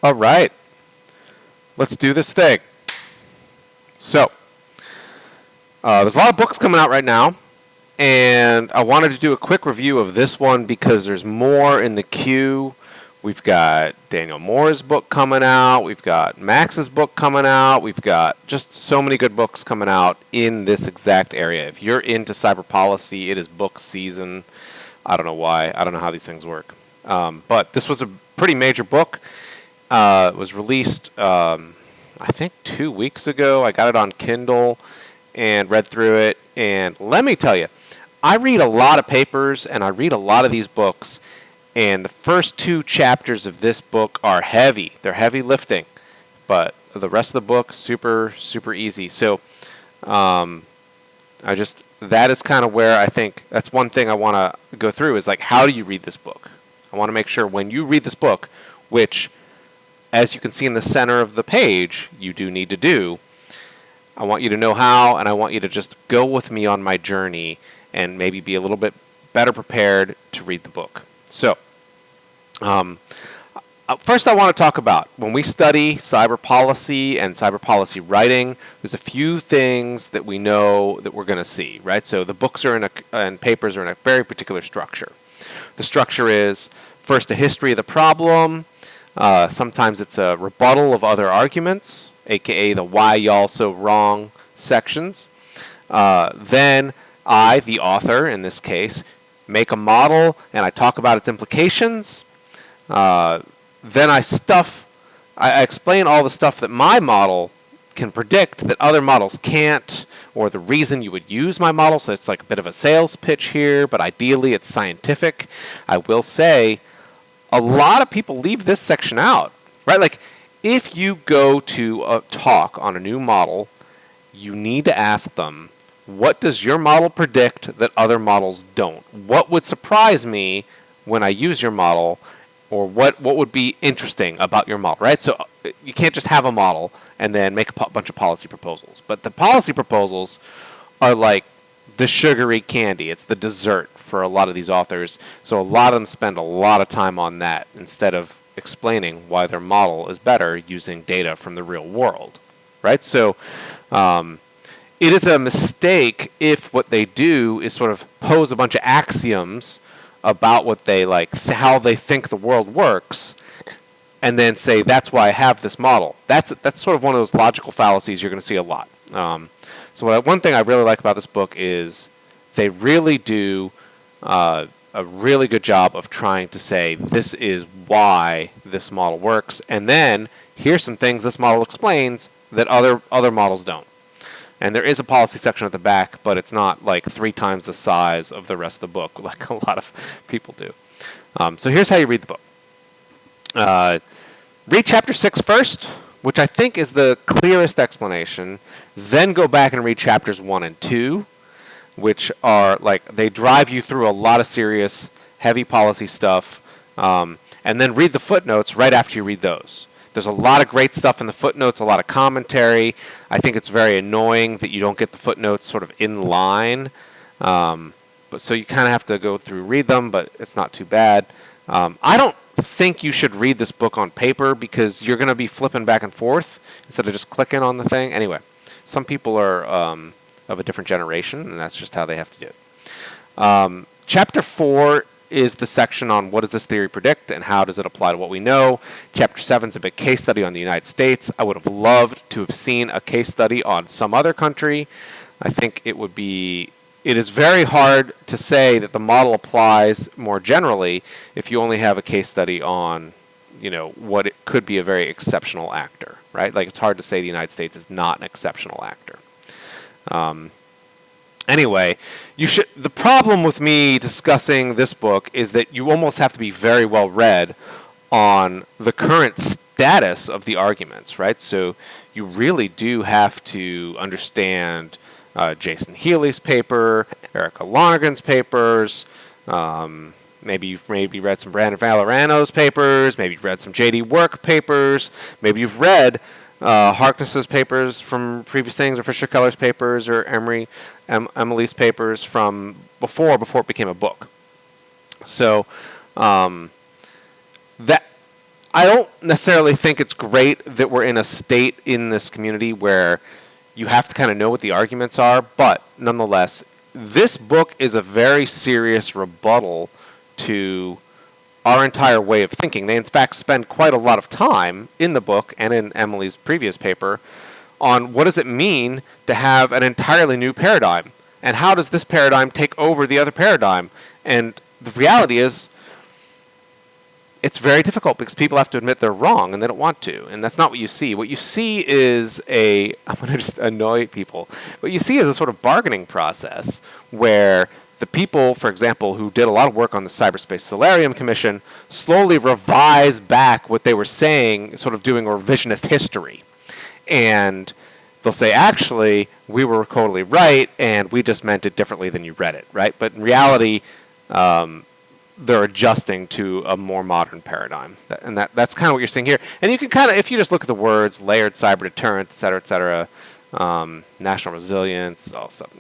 All right, let's do this thing. So, there's a lot of books coming out right now, and I wanted to do a quick review of this one because there's more in the queue. We've got Daniel Moore's book coming out. We've got Max's book coming out. We've got just so many good books coming out in this exact area. If you're into cyber policy, it is book season. I don't know why. I don't know how these things work. But this was a pretty major book. It was released, I think, 2 weeks ago. I got it on Kindle and read through it. And let me tell you, I read a lot of papers and I read a lot of these books. And the first 2 chapters of this book are heavy. They're heavy lifting. But the rest of the book, super, super easy. So that is kind of where I think that's one thing I want to go through is like, how do you read this book? I want to make sure when you read this book, which, as you can see in the center of the page, you do need to do, I want you to know how, and I want you to just go with me on my journey and maybe be a little bit better prepared to read the book. So, first I want to talk about when we study cyber policy and cyber policy writing, there's a few things that we know that we're going to see, right? So the books are and papers are in a very particular structure. The structure is first a history of the problem. Sometimes it's a rebuttal of other arguments, aka the why y'all so wrong sections. Then I, the author in this case, make a model and I talk about its implications. Then I explain all the stuff that my model can predict that other models can't, or the reason you would use my model. So it's like a bit of a sales pitch here, but ideally it's scientific. I will say a lot of people leave this section out, right? Like if you go to a talk on a new model, you need to ask them, what does your model predict that other models don't? What would surprise me when I use your model, or what would be interesting about your model, right? So you can't just have a model and then make a bunch of policy proposals. But the policy proposals are like the sugary candy. It's the dessert for a lot of these authors. So a lot of them spend a lot of time on that instead of explaining why their model is better using data from the real world, right? So it is a mistake if what they do is sort of pose a bunch of axioms about what they like, how they think the world works, and then say that's why I have this model. That's sort of one of those logical fallacies you're going to see a lot. So one thing I really like about this book is they really do a really good job of trying to say this is why this model works, and then here's some things this model explains that other models don't. And there is a policy section at the back, but it's not like 3 times the size of the rest of the book, like a lot of people do. So here's how you read the book. Read chapter 6 first, which I think is the clearest explanation. Then go back and read chapters 1 and 2, which are like, they drive you through a lot of serious, heavy policy stuff. And then read the footnotes right after you read those. There's a lot of great stuff in the footnotes, a lot of commentary. I think it's very annoying that you don't get the footnotes sort of in line. But so you kind of have to go through, read them, but it's not too bad. I don't think you should read this book on paper because you're going to be flipping back and forth instead of just clicking on the thing. Anyway, some people are of a different generation, and that's just how they have to do it. Chapter 4 is the section on what does this theory predict and how does it apply to what we know. Chapter 7 is a big case study on the United States. I would have loved to have seen a case study on some other country. I think it is very hard to say that the model applies more generally if you only have a case study on, what it could be a very exceptional actor, right? Like it's hard to say the United States is not an exceptional actor. Anyway, the problem with me discussing this book is that you almost have to be very well read on the current status of the arguments, right? So you really do have to understand Jason Healy's paper, Erica Lonergan's papers, maybe you've read some Brandon Valorano's papers, maybe you've read some J.D. Work papers, maybe you've read Harkness's papers from previous things, or Fisher Keller's papers, or Emily's papers from before it became a book. So that I don't necessarily think it's great that we're in a state in this community where you have to kind of know what the arguments are, but nonetheless, this book is a very serious rebuttal to our entire way of thinking. They, in fact, spend quite a lot of time in the book and in Emily's previous paper on what does it mean to have an entirely new paradigm, and how does this paradigm take over the other paradigm. And the reality is, it's very difficult because people have to admit they're wrong and they don't want to. And that's not what you see. What you see is I'm going to just annoy people. What you see is a sort of bargaining process where the people, for example, who did a lot of work on the Cyberspace Solarium Commission slowly revise back what they were saying, sort of doing a revisionist history. And they'll say, actually, we were totally right, and we just meant it differently than you read it, right? But in reality, they're adjusting to a more modern paradigm. And that's kind of what you're seeing here. And you can kind of, if you just look at the words, layered cyber deterrence, et cetera, national resilience, all stuff,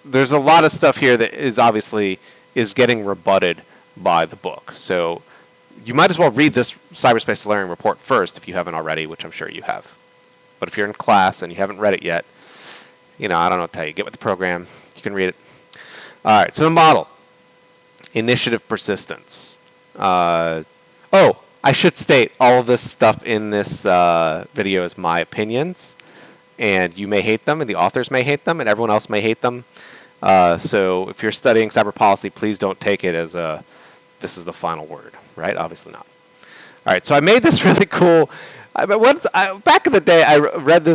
there's a lot of stuff here that is obviously is getting rebutted by the book. So you might as well read this Cyberspace Solarium report first if you haven't already, which I'm sure you have. But if you're in class and you haven't read it yet, I don't know what to tell you. Get with the program. You can read it. All right, so the model. Initiative persistence. I should state all of this stuff in this video is my opinions, and you may hate them, and the authors may hate them, and everyone else may hate them. So if you're studying cyber policy, please don't take it as this is the final word, right? Obviously not. All right, so I made this really cool. Back in the day, I read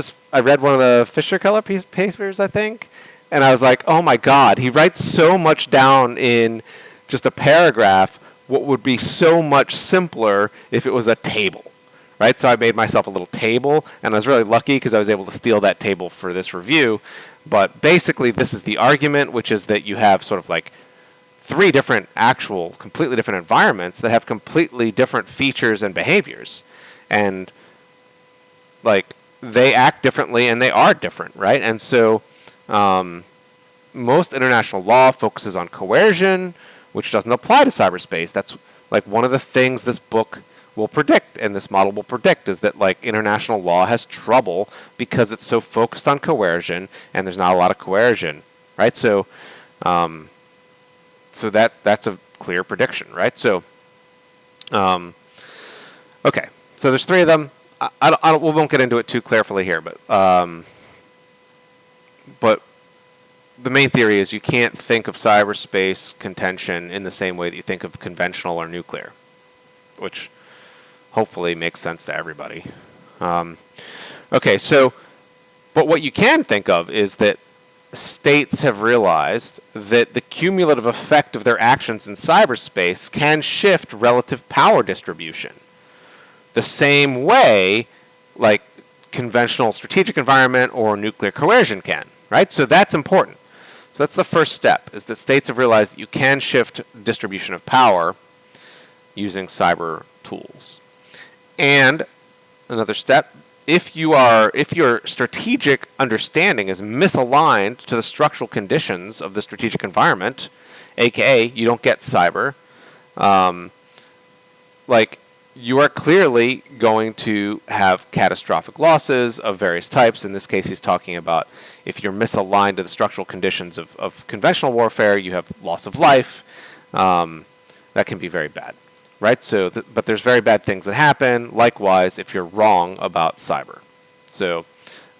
one of the Fisher Keller papers, I think, and I was like, oh my God, he writes so much down in just a paragraph, what would be so much simpler if it was a table, right? So I made myself a little table, and I was really lucky because I was able to steal that table for this review. But basically, this is the argument, which is that you have sort of like three different completely different environments that have completely different features and behaviors. And like they act differently and they are different, right? And so most international law focuses on coercion, which doesn't apply to cyberspace. That's like one of the things this book will predict and this model will predict is that like international law has trouble because it's so focused on coercion and there's not a lot of coercion, right? So that's a clear prediction, right? So okay, so there's three of them. We won't get into it too carefully here, but the main theory is you can't think of cyberspace contention in the same way that you think of conventional or nuclear, which hopefully makes sense to everybody. Okay, so, but what you can think of is that states have realized that the cumulative effect of their actions in cyberspace can shift relative power distribution the same way like conventional strategic environment or nuclear coercion can, right? So that's important. So that's the first step, is that states have realized that you can shift distribution of power using cyber tools. And another step, if your strategic understanding is misaligned to the structural conditions of the strategic environment, aka you don't get cyber, you are clearly going to have catastrophic losses of various types. In this case, he's talking about if you're misaligned to the structural conditions of conventional warfare, you have loss of life. That can be very bad, right? So, but there's very bad things that happen. Likewise, if you're wrong about cyber. So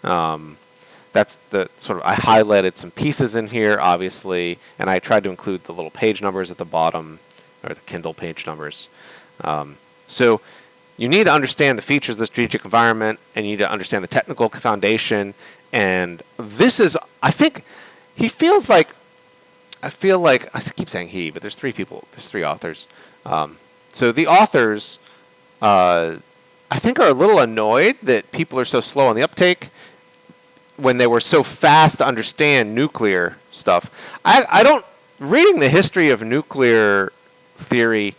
that's the sort of, I highlighted some pieces in here, obviously, and I tried to include the little page numbers at the bottom, or the Kindle page numbers. So you need to understand the features of the strategic environment, and you need to understand the technical foundation. And this is, I think, I feel like, I keep saying he, but there's three authors. So the authors, I think, are a little annoyed that people are so slow on the uptake when they were so fast to understand nuclear stuff. Reading the history of nuclear theory,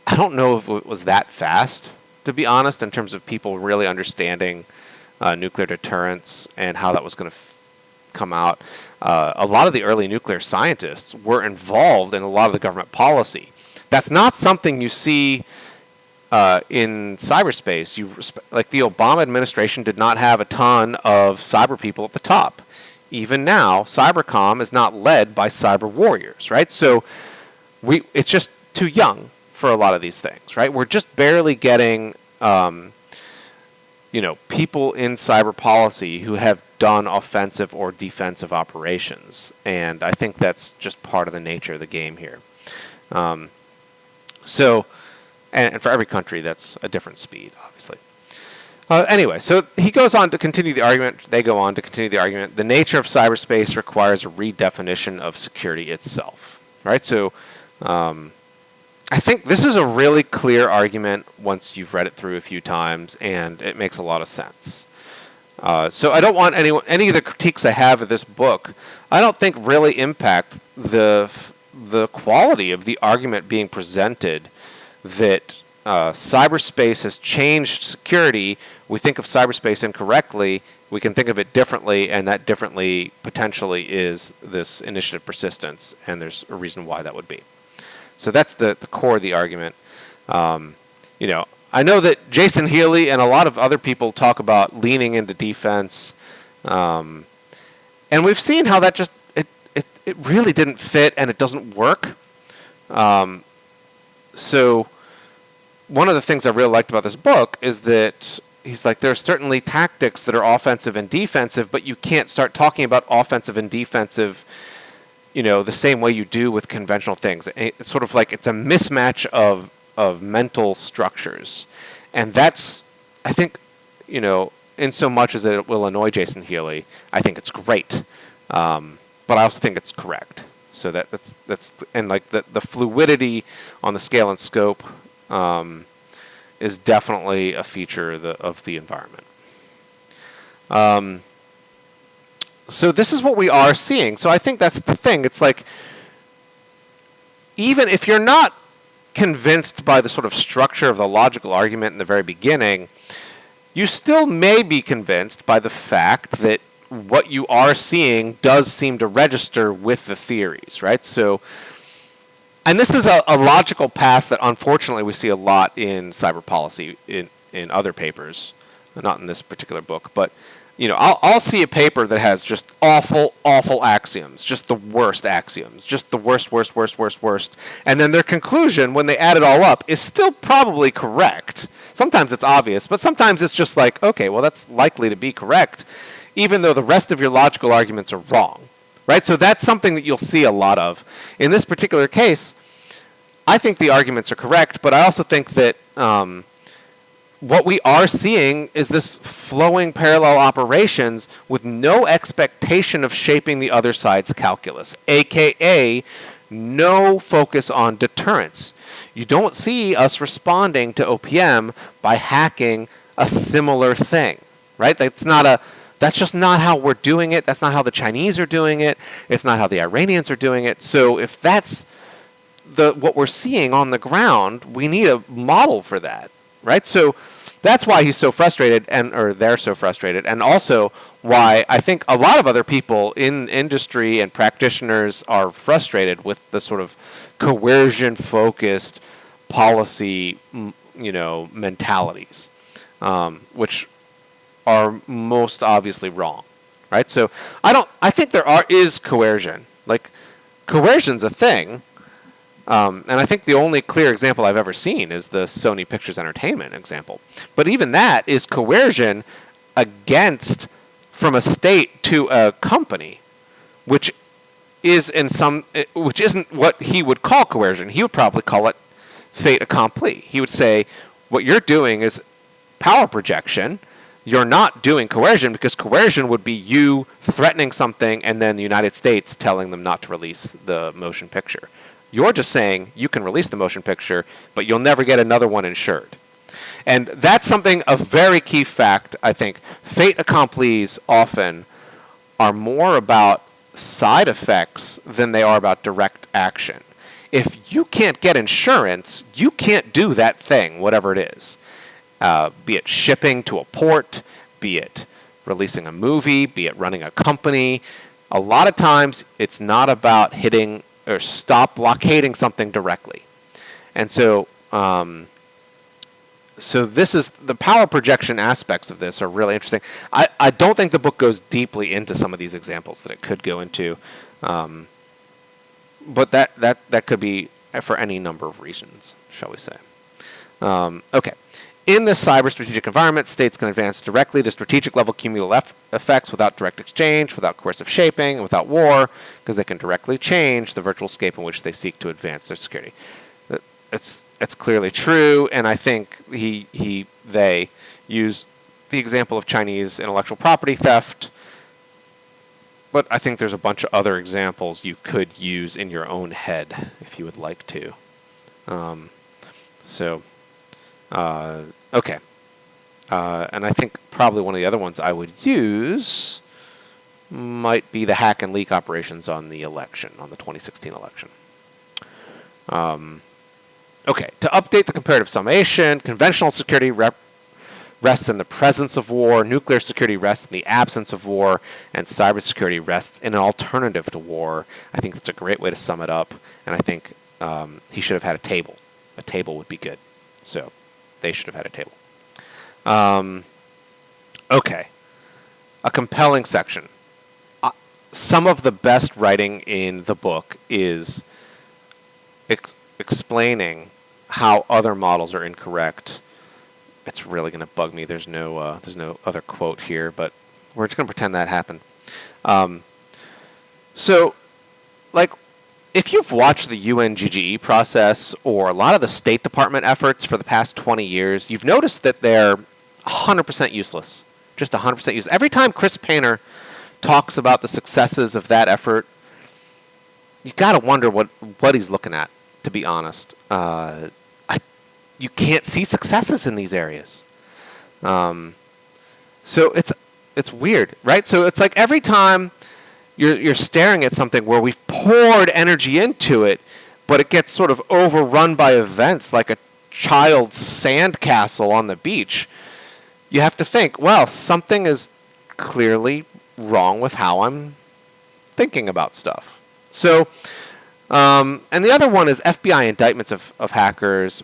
I don't know if it was that fast, to be honest, in terms of people really understanding nuclear deterrence and how that was going to come out. A lot of the early nuclear scientists were involved in a lot of the government policy. That's not something you see in cyberspace, like the Obama administration did not have a ton of cyber people at the top. Even now, cybercom is not led by cyber warriors, right? So it's just too young for a lot of these things, right? We're just barely getting, people in cyber policy who have done offensive or defensive operations, and I think that's just part of the nature of the game here. And for every country, that's a different speed, obviously. Anyway, so he goes on to continue the argument. They go on to continue the argument. The nature of cyberspace requires a redefinition of security itself, right? So I think this is a really clear argument once you've read it through a few times, and it makes a lot of sense. So I don't want any of the critiques I have of this book, I don't think really impact the quality of the argument being presented that cyberspace has changed security. We think of cyberspace incorrectly. We can think of it differently, and that differently potentially is this initiative persistence, and there's a reason why that would be. So that's the core of the argument. I know that Jason Healy and a lot of other people talk about leaning into defense, and we've seen how that just it really didn't fit, and it doesn't work. So one of the things I really liked about this book is that he's like, there are certainly tactics that are offensive and defensive, but you can't start talking about offensive and defensive, the same way you do with conventional things. It's sort of like it's a mismatch of mental structures. And that's, I think, in so much as it will annoy Jason Healy, I think it's great. But I also think it's correct. So that's and like the fluidity on the scale and scope is definitely a feature of the environment. So this is what we are seeing. So I think that's the thing. It's like, even if you're not convinced by the sort of structure of the logical argument in the very beginning, you still may be convinced by the fact that what you are seeing does seem to register with the theories, right? So, and this is a logical path that unfortunately we see a lot in cyber policy in other papers, not in this particular book, but I'll see a paper that has just awful axioms, just the worst axioms, just the worst, and then their conclusion, when they add it all up, is still probably correct. Sometimes it's obvious, but sometimes it's just like, okay, well, that's likely to be correct, even though the rest of your logical arguments are wrong, right? So that's something that you'll see a lot of. In this particular case, I think the arguments are correct, but I also think that what we are seeing is this flowing parallel operations with no expectation of shaping the other side's calculus, aka no focus on deterrence. You don't see us responding to OPM by hacking a similar thing, right? That's just not how we're doing it. That's not how the Chinese are doing it. It's not how the Iranians are doing it. So if that's what we're seeing on the ground, we need a model for that, right? So that's why he's so frustrated, or they're so frustrated, and also why I think a lot of other people in industry and practitioners are frustrated with the sort of coercion-focused policy, mentalities, which are most obviously wrong, right? So I think there is coercion. Like, coercion's a thing. And I think the only clear example I've ever seen is the Sony Pictures Entertainment example. But even that is coercion from a state to a company, which isn't what he would call coercion. He would probably call it fait accompli. He would say, what you're doing is power projection. You're not doing coercion, because coercion would be you threatening something and then the United States telling them not to release the motion picture. You're just saying you can release the motion picture, but you'll never get another one insured. And that's a very key fact, I think. Fait accomplis often are more about side effects than they are about direct action. If you can't get insurance, you can't do that thing, whatever it is. Be it shipping to a port, be it releasing a movie, be it running a company. A lot of times, it's not about hitting or stop blockading something directly. And so So this is the power projection aspects of this are really interesting. I don't think the book goes deeply into some of these examples that it could go into, but that could be for any number of reasons, shall we say. Okay. In this cyber strategic environment, states can advance directly to strategic level cumulative effects without direct exchange, without coercive shaping, and without war, because they can directly change the virtual scape in which they seek to advance their security. It's clearly true, and I think they use the example of Chinese intellectual property theft, but I think there's a bunch of other examples you could use in your own head if you would like to. Okay. And I think probably one of the other ones I would use might be the hack and leak operations on the election, on the 2016 election. Okay, to update the comparative summation, conventional security rests in the presence of war, nuclear security rests in the absence of war, and cybersecurity rests in an alternative to war. I think that's a great way to sum it up, and I think he should have had a table. A table would be good. So they should have had a table. Okay, a compelling section. Some of the best writing in the book is explaining how other models are incorrect. It's really going to bug me. There's no other quote here, but we're just going to pretend that happened. So, like, if you've watched the UNGGE process or a lot of the State Department efforts for the past 20 years, you've noticed that they're 100% useless. Just 100% useless. Every time Chris Painter talks about the successes of that effort, you got to wonder what he's looking at, to be honest. You can't see successes in these areas. So it's weird, right? So it's like every time you're staring at something where we've poured energy into it, but it gets sort of overrun by events like a child's sandcastle on the beach, you have to think, well, something is clearly wrong with how I'm thinking about stuff. So, and the other one is FBI indictments of hackers.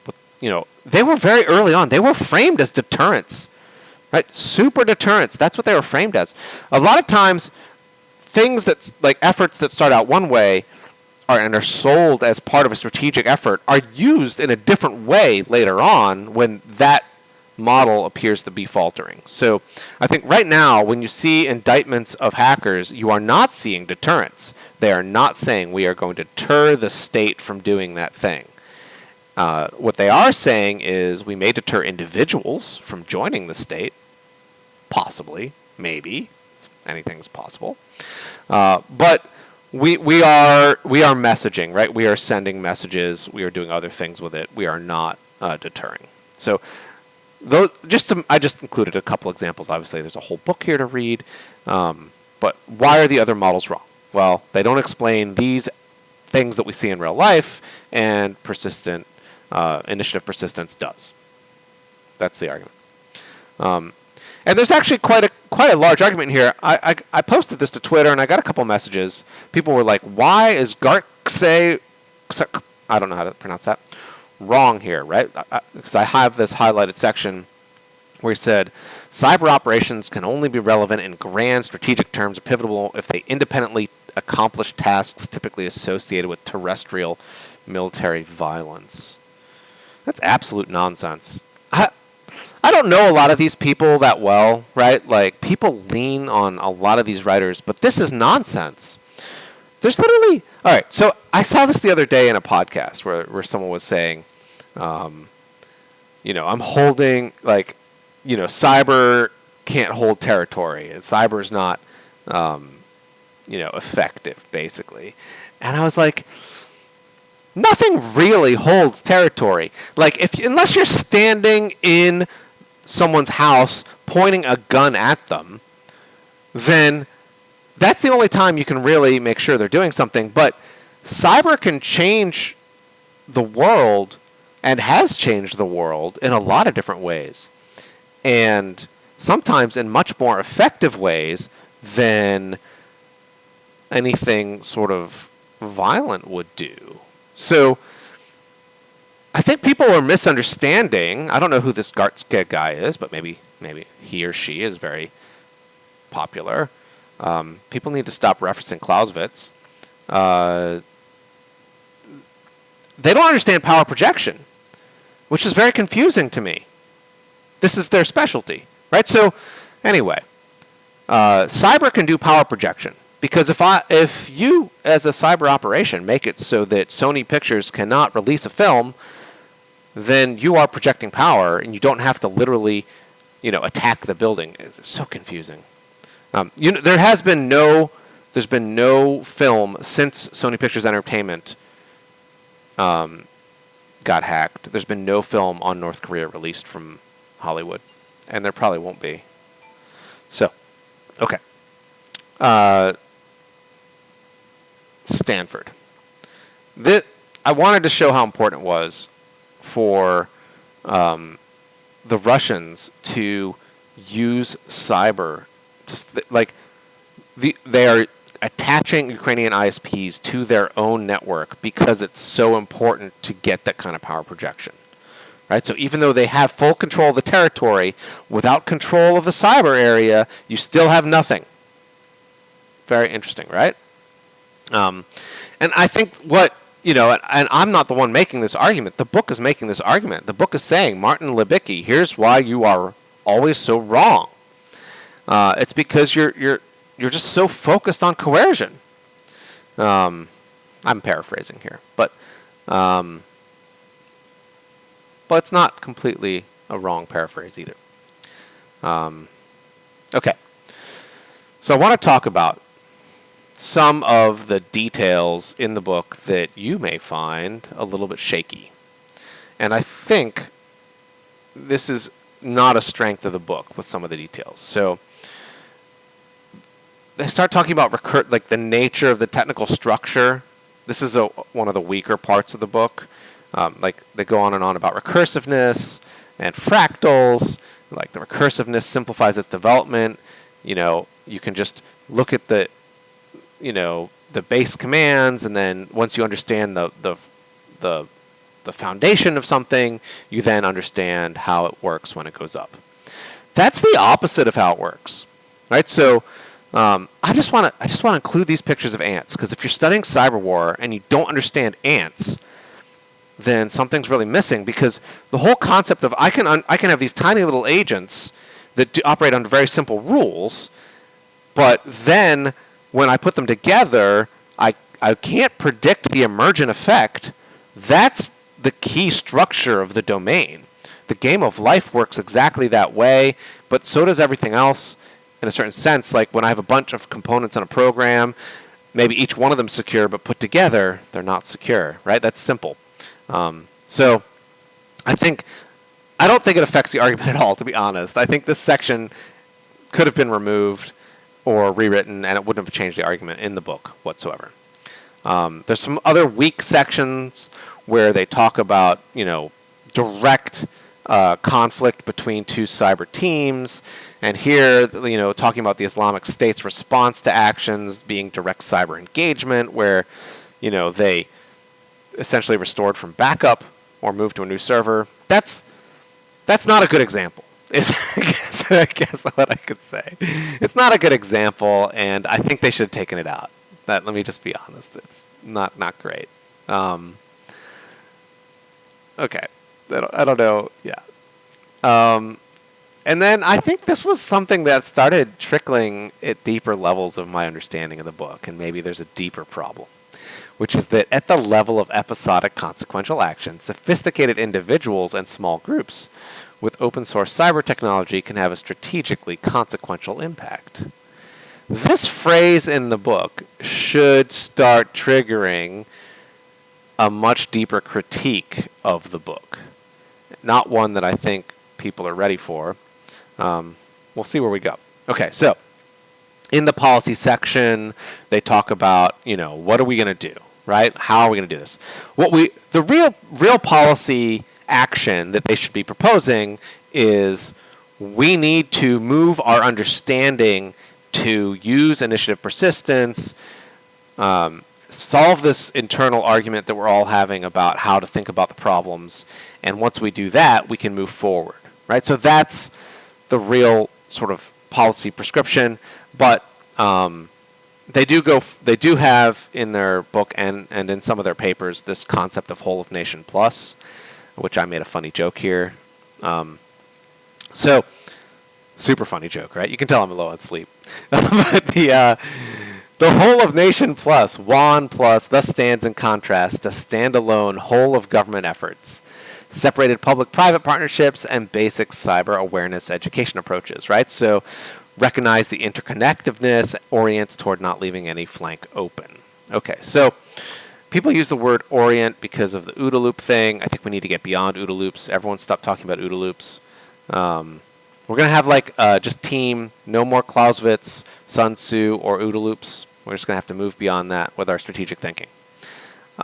They were very early on. They were framed as deterrence, right? Super deterrence. That's what they were framed as. A lot of times, things that, like efforts that start out one way and are sold as part of a strategic effort are used in a different way later on when that model appears to be faltering. So I think right now, when you see indictments of hackers, you are not seeing deterrence. They are not saying we are going to deter the state from doing that thing. What they are saying is we may deter individuals from joining the state. Possibly. Maybe. Anything's possible. But we are messaging, right? We are sending messages. We are doing other things with it. We are not deterring. So I just included a couple examples. Obviously, there's a whole book here to read. But why are the other models wrong? Well, they don't explain these things that we see in real life, and persistent initiative persistence does. That's the argument. And there's actually quite a large argument here. I posted this to Twitter, and I got a couple messages. People were like, why is Garkse, I don't know how to pronounce that, wrong here, right? Because I have this highlighted section where he said, cyber operations can only be relevant in grand strategic terms or pivotal if they independently accomplish tasks typically associated with terrestrial military violence. That's absolute nonsense. I don't know a lot of these people that well, right? Like, people lean on a lot of these writers, but this is nonsense. There's literally... All right, so I saw this the other day in a podcast where someone was saying, I'm holding, cyber can't hold territory, and cyber is not, effective, basically. And I was like... Nothing really holds territory. Like, unless you're standing in someone's house pointing a gun at them, then that's the only time you can really make sure they're doing something. But cyber can change the world and has changed the world in a lot of different ways. And sometimes in much more effective ways than anything sort of violent would do. So I think people are misunderstanding. I don't know who this Gartskeg guy is, but maybe he or she is very popular. People need to stop referencing Clausewitz. They don't understand power projection, which is very confusing to me. This is their specialty, right? So, anyway, cyber can do power projection because if you, as a cyber operation, make it so that Sony Pictures cannot release a film, then you are projecting power, and you don't have to literally, attack the building. It's so confusing. There's been no film since Sony Pictures Entertainment got hacked. There's been no film on North Korea released from Hollywood, and there probably won't be. So, okay. Stanford. I wanted to show how important it was for the Russians to use cyber. They are attaching Ukrainian ISPs to their own network because it's so important to get that kind of power projection. Right? So even though they have full control of the territory, without control of the cyber area, you still have nothing. Very interesting, right? And I think and I'm not the one making this argument. The book is making this argument. The book is saying, Martin Libicki, here's why you are always so wrong. It's because you're just so focused on coercion. I'm paraphrasing here, but it's not completely a wrong paraphrase either. Okay, so I want to talk about some of the details in the book that you may find a little bit shaky. And I think this is not a strength of the book with some of the details. So they start talking about the nature of the technical structure. This is one of the weaker parts of the book. They go on and on about recursiveness and fractals. Like the recursiveness simplifies its development. You can just look at the base commands, and then once you understand the foundation of something, you then understand how it works when it goes up. That's the opposite of how it works, right? So I just want to include these pictures of ants, because if you're studying cyber war and you don't understand ants, then something's really missing, because the whole concept of I can have these tiny little agents that operate under very simple rules, but then when I put them together, I can't predict the emergent effect. That's the key structure of the domain. The game of life works exactly that way, but so does everything else in a certain sense. Like when I have a bunch of components in a program, maybe each one of them is secure, but put together, they're not secure, right? That's simple. So I don't think it affects the argument at all, to be honest. I think this section could have been removed or rewritten, and it wouldn't have changed the argument in the book whatsoever. There's some other weak sections where they talk about, direct conflict between two cyber teams, and here, talking about the Islamic State's response to actions being direct cyber engagement, where, they essentially restored from backup or moved to a new server. That's not a good example. I guess what I could say. It's not a good example, and I think they should have taken it out. Let me just be honest. It's not great. Okay. I don't know. Yeah. And then I think this was something that started trickling at deeper levels of my understanding of the book, and maybe there's a deeper problem, which is that at the level of episodic consequential action, sophisticated individuals and small groups with open source cyber technology can have a strategically consequential impact. This phrase in the book should start triggering a much deeper critique of the book. Not one that I think people are ready for. We'll see where we go. Okay, so in the policy section, they talk about, what are we going to do, right? How are we going to do this? The real policy action that they should be proposing is we need to move our understanding to use initiative persistence solve this internal argument that we're all having about how to think about the problems, and once we do that, we can move forward, right? So that's the real sort of policy prescription, but they do have in their book and in some of their papers this concept of whole of nation plus, which I made a funny joke here. So super funny joke, right? You can tell I'm low on sleep. But the whole of nation plus, WAN plus, thus stands in contrast to standalone whole of government efforts, separated public-private partnerships, and basic cyber awareness education approaches, right? So recognize the interconnectedness orients toward not leaving any flank open. Okay, so people use the word orient because of the OODA loop thing. I think we need to get beyond OODA loops. Everyone stop talking about OODA loops. We're going to have like just team, no more Clausewitz, Sun Tzu, or OODA loops. We're just going to have to move beyond that with our strategic thinking.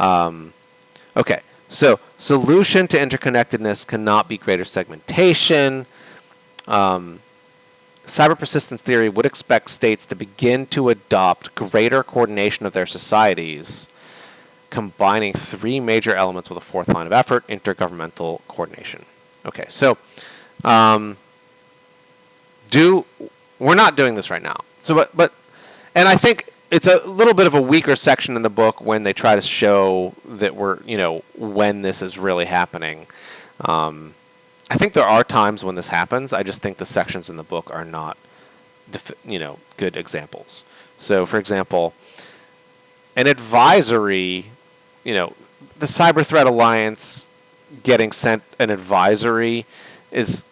Okay, so solution to interconnectedness cannot be greater segmentation. Cyber persistence theory would expect states to begin to adopt greater coordination of their societies, combining three major elements with a fourth line of effort, intergovernmental coordination. Okay, so we're not doing this right now. So, and I think it's a little bit of a weaker section in the book when they try to show that when this is really happening. I think there are times when this happens. I just think the sections in the book are not, good examples. So, for example, an advisory, the Cyber Threat Alliance getting sent an advisory is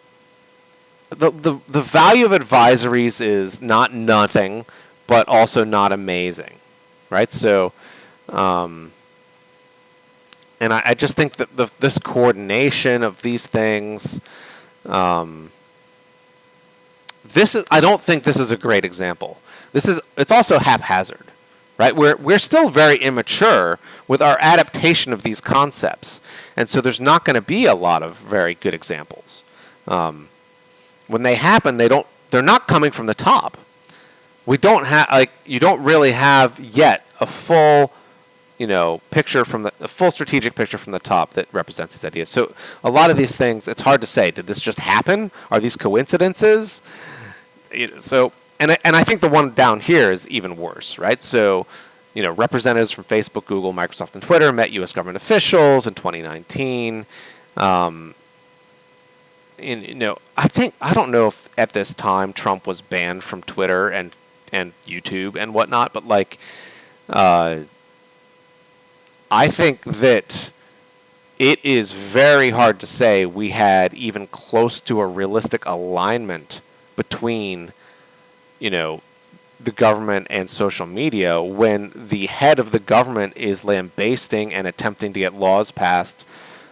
the value of advisories is not nothing, but also not amazing, right? So, and I just think that this coordination of these things, I don't think this is a great example. It's also haphazard, right? We're still very immature with our adaptation of these concepts, and so there's not going to be a lot of very good examples. When they happen, they're not coming from the top. We don't have you don't really have yet a full picture from a full strategic picture from the top that represents these ideas. So a lot of these things, it's hard to say. Did this just happen? Are these coincidences? So, and I think the one down here is even worse, right? So, representatives from Facebook, Google, Microsoft, and Twitter met U.S. government officials in 2019. I don't know if at this time Trump was banned from Twitter and YouTube and whatnot, but I think that it is very hard to say we had even close to a realistic alignment between, the government and social media when the head of the government is lambasting and attempting to get laws passed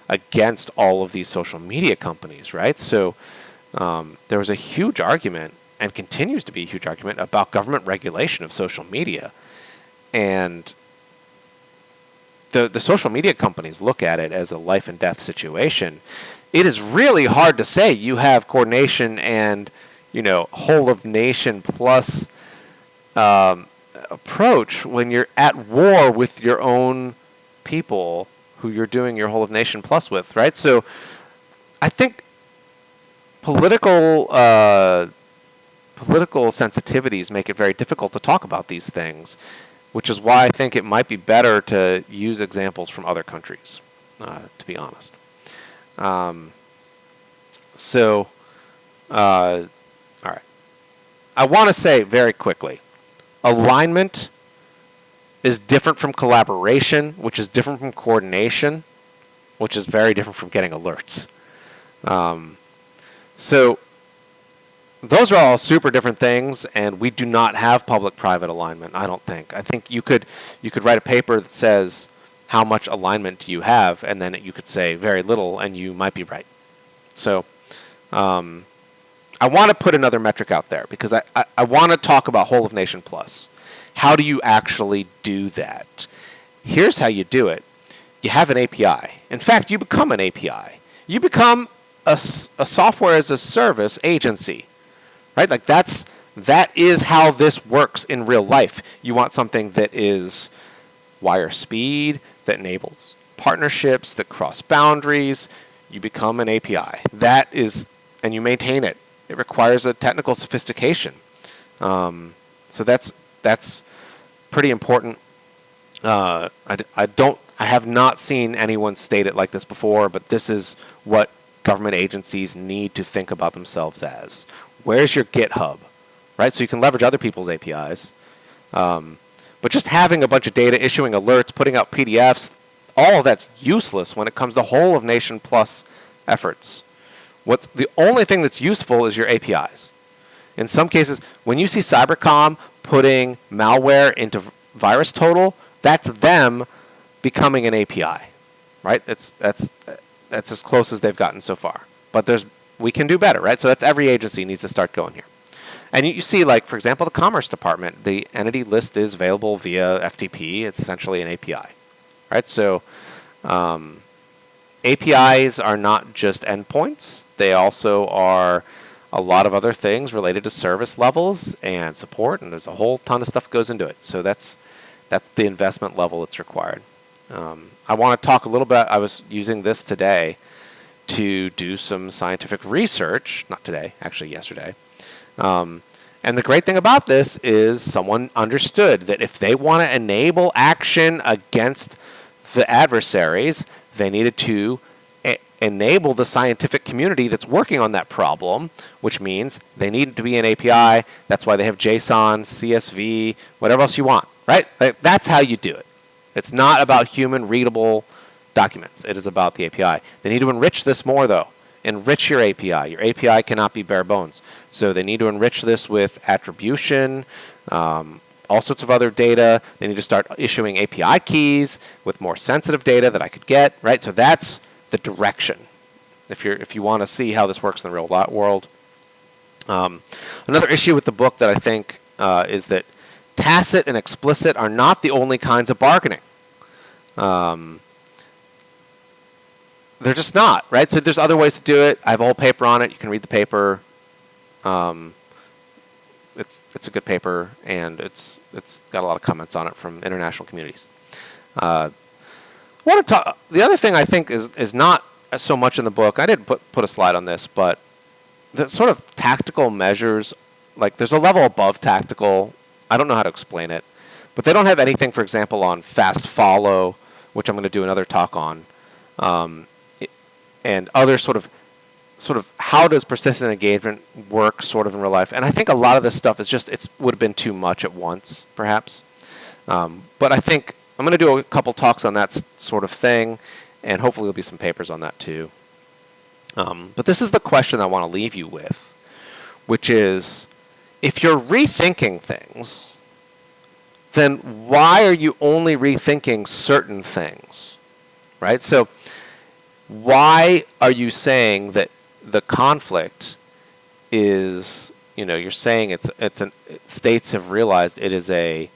against all of these social media companies, right? So there was a huge argument, and continues to be a huge argument, about government regulation of social media. And the social media companies look at it as a life and death situation. It is really hard to say you have coordination and, whole of nation plus approach when you're at war with your own people who you're doing your whole of nation plus with, right? So I think political sensitivities make it very difficult to talk about these things, which is why I think it might be better to use examples from other countries, to be honest. All right. I want to say very quickly, alignment is different from collaboration, which is different from coordination, which is very different from getting alerts. So those are all super different things, and we do not have public-private alignment, I don't think. I think you could write a paper that says how much alignment do you have, and then you could say very little, and you might be right. So I want to put another metric out there, because I want to talk about whole of nation plus. How do you actually do that? Here's how you do it. You have an API. In fact, you become an API. You become a software as a service agency, right? That is how this works in real life. You want something that is wire speed, that enables partnerships that cross boundaries. You become an API. That is, and you maintain it. It requires a technical sophistication. So that's pretty important. I have not seen anyone state it like this before, but this is what government agencies need to think about themselves as. Where's your GitHub, right? So you can leverage other people's APIs. But just having a bunch of data, issuing alerts, putting out PDFs, all of that's useless when it comes to whole of nation plus efforts. What's the only thing that's useful is your APIs. In some cases, when you see Cybercom putting malware into VirusTotal, that's them becoming an API, right? That's as close as they've gotten so far. But we can do better, right? So that's every agency needs to start going here. And you see, like, for example, the Commerce Department, the entity list is available via FTP. It's essentially an API, right? So APIs are not just endpoints. They also are a lot of other things related to service levels and support, and there's a whole ton of stuff that goes into it. So that's the investment level that's required. I want to talk a little bit. I was using this today to do some scientific research. Not today, actually yesterday. And the great thing about this is someone understood that if they want to enable action against the adversaries, they needed to enable the scientific community that's working on that problem, which means they need to be an API. That's why they have JSON, CSV, whatever else you want, right? That's how you do it. It's not about human readable documents. It is about the API. They need to enrich this more, though. Enrich your API. Your API cannot be bare bones. So they need to enrich this with attribution, all sorts of other data. They need to start issuing API keys with more sensitive data that I could get, right? So that's the direction if you want to see how this works in the real world. Another issue with the book that I think is that tacit and explicit are not the only kinds of bargaining. They're just not, right? So there's other ways to do it. I have a whole paper on it. You can read the paper. It's a good paper, and it's got a lot of comments on it from international communities. I want to talk. The other thing I think is not so much in the book. I didn't put a slide on this, but the sort of tactical measures, like there's a level above tactical. I don't know how to explain it, but they don't have anything, for example, on fast follow, which I'm going to do another talk on. And other sort of how does persistent engagement work sort of in real life. And I think a lot of this stuff is just, it would have been too much at once, perhaps. But I think I'm going to do a couple talks on that sort of thing, and hopefully there'll be some papers on that too. But this is the question I want to leave you with, which is, if you're rethinking things, then why are you only rethinking certain things, right? So why are you saying that the conflict is, you're saying states have realized it is a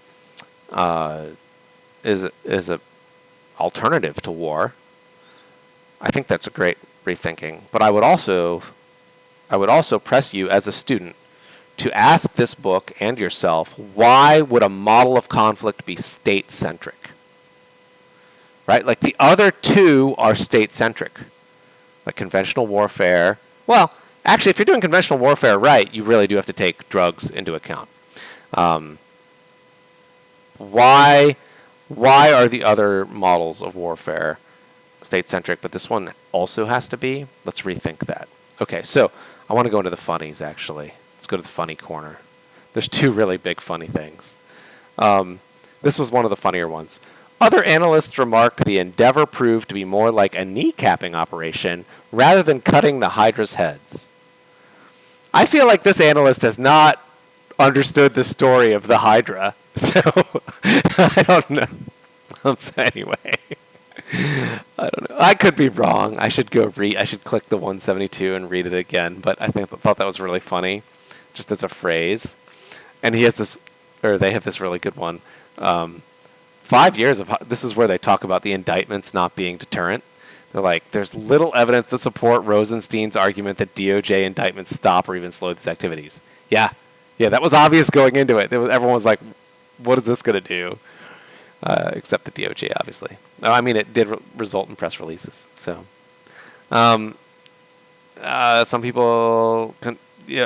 alternative to war? I think that's a great rethinking. But I would also press you as a student to ask this book and yourself, why would a model of conflict be state-centric? Right? Like the other two are state-centric. Like conventional warfare. Well, actually, if you're doing conventional warfare right, you really do have to take drugs into account. Why are the other models of warfare state-centric, but this one also has to be? Let's rethink that. Okay, so I want to go into the funnies, actually. Let's go to the funny corner. There's two really big funny things. This was one of the funnier ones. Other analysts remarked the endeavor proved to be more like a kneecapping operation rather than cutting the Hydra's heads. I feel like this analyst has not understood the story of the Hydra, so I don't know. So anyway, I don't know. I could be wrong. I should go read. I should click the 172 and read it again. But I thought that was really funny, just as a phrase. And he has this, or they have this really good one. 5 years of this is where they talk about the indictments not being deterrent. They're like, there's little evidence to support Rosenstein's argument that DOJ indictments stop or even slow these activities. Yeah, that was obvious going into it. Everyone was like, what is this going to do? except the DOJ, obviously. No, I mean, it did result in press releases. So, some people,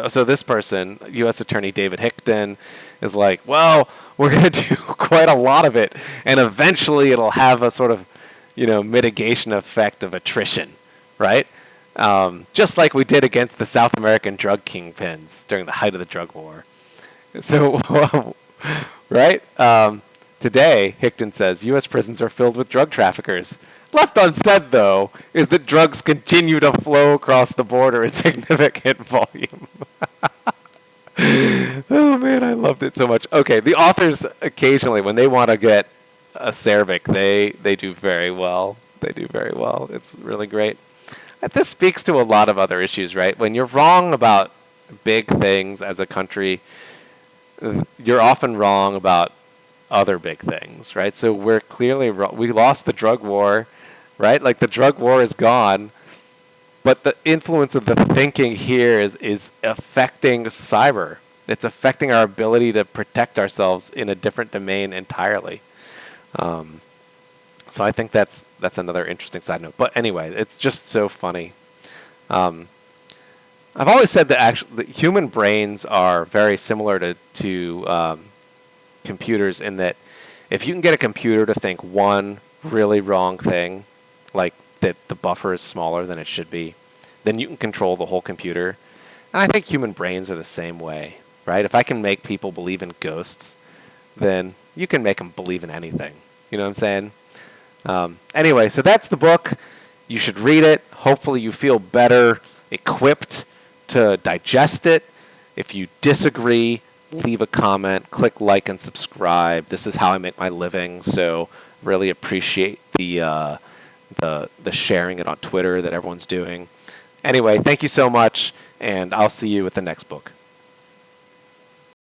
so this person, U.S. Attorney David Hickton, is like, well, we're going to do quite a lot of it, and eventually it'll have a sort of, mitigation effect of attrition, right? Just like we did against the South American drug kingpins during the height of the drug war. So, right? Today, Hickton says, U.S. prisons are filled with drug traffickers. Left unsaid, though, is that drugs continue to flow across the border in significant volume. Oh, man, I loved it so much. Okay, the authors occasionally, when they want to get acerbic, they do very well. They do very well. It's really great. This speaks to a lot of other issues, right? When you're wrong about big things as a country, you're often wrong about other big things, right? So we're clearly wrong. We lost the drug war, right? Like the drug war is gone, but the influence of the thinking here is affecting cyber. It's affecting our ability to protect ourselves in a different domain entirely. So I think that's another interesting side note. But anyway, it's just so funny. I've always said that human brains are very similar to computers in that if you can get a computer to think one really wrong thing, like that the buffer is smaller than it should be, then you can control the whole computer. And I think human brains are the same way, right? If I can make people believe in ghosts, then you can make them believe in anything. You know what I'm saying? Anyway, so that's the book. You should read it. Hopefully you feel better equipped to digest it. If you disagree, leave a comment, click like and subscribe. This is how I make my living, so really appreciate the sharing it on Twitter that everyone's doing. Anyway, thank you so much, and I'll see you at the next book.